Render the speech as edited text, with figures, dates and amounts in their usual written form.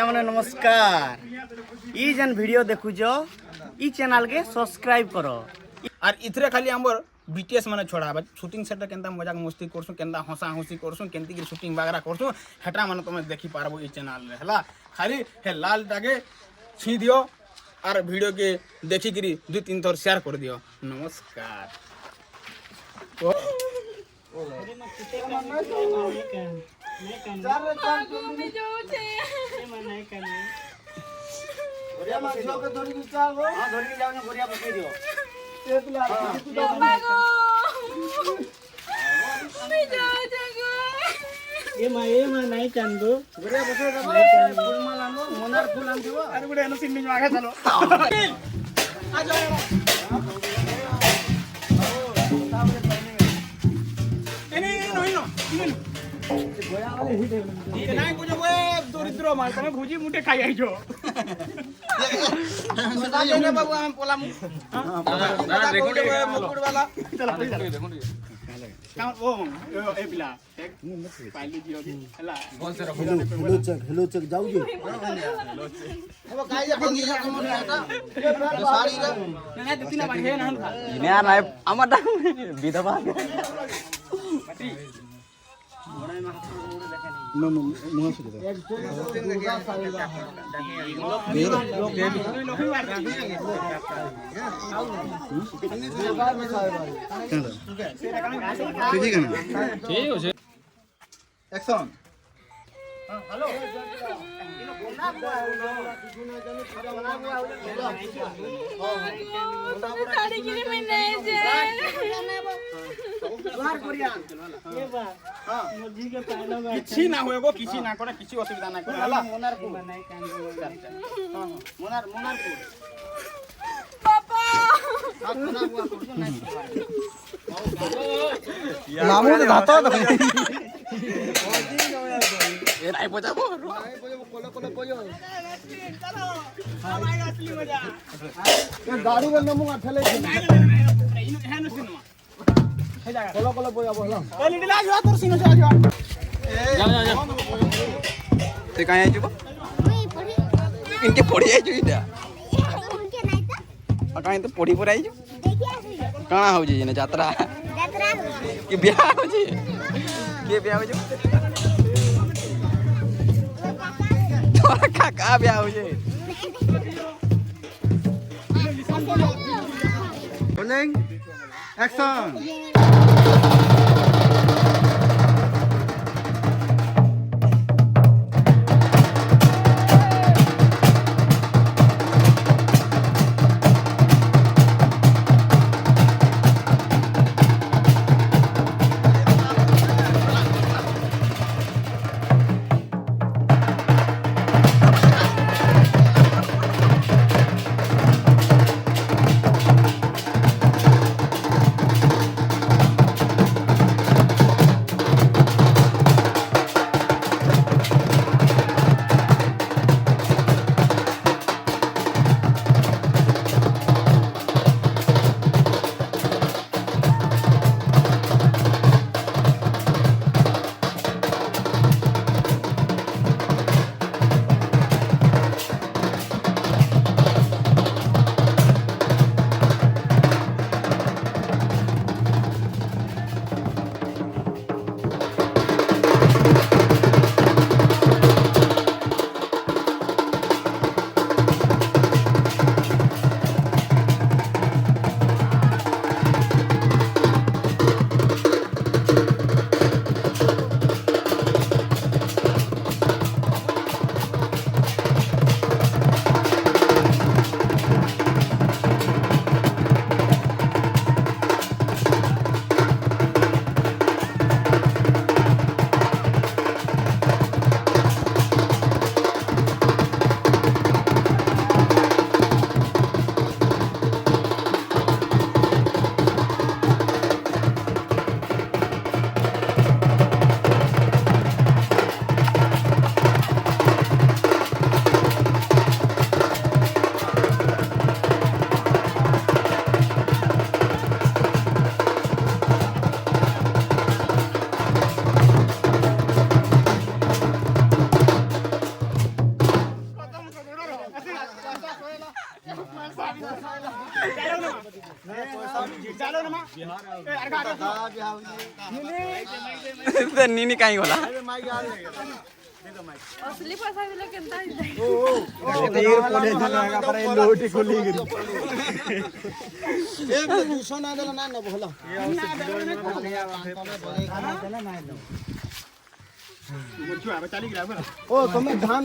भाई मैंने नमस्कार। ई जन वीडियो देखुज ई चैनल के सब्सक्राइब करो। और इथरे खाली हमर बीटीएस माने छोड़ा शूटिंग सेट केनता मजाक मस्ती करसु केनता हंसा हंसी करसु केनती की शूटिंग वगैरह करसु हेटा माने तुम देखि पारबो ई चैनल रे हला। खाली हे लाल टाके छी दियो और वीडियो के देखि करी 2-3 थर शेयर कर दियो। नमस्कार। नहीं चांदो गुड़िया बसो फूल माला नो मोनार फूल आन दियो। अरे गुड़े न सिन्नी आगे चलो आ जाओ नहीं कुछ वो दरिद्र माल तमे भुजी मुठे खाई आइजो बता देने बाबू हम पोला मु ना देखो मुकुट वाला चलो देखो काम ओ ए पिला एक पाइली जियो हला कौन से रखो हेलो चेक जाऊ जी अब गाय जे बंगी है हमर आता साड़ी रे ना तीन बार है ना हम इने यार नाय अमर विधवा एक्शन हेलो किछि ना होएगो किछि ना करे किछि असुविधा ना करे हला मोनार को मोनार मोनार को पापा आप मोनार को करछो ना नामो तो धाता तो ए नाही बजाबो कोले कोले कोयो चलो हमारी असली मजा गाड़ी में नमु ठेले इन है न सिनेमा कोले कोले बोया बोला ए लिडला जो तोर सिनो जा जा जा ते काहे आइजो इनके पड़ी आइजो इटा काहे तो पड़ी पर आइजो काना हो जे ने यात्रा कि ब्याह हो जे के ब्याह हो जे तोरा काका ब्याह हो जे रोलिंग एक्शन नीनी कहीं होला असली पैसा दिले केनता ଛୁଆ ଚାଲି ଗଲା ओ तुम्हें धान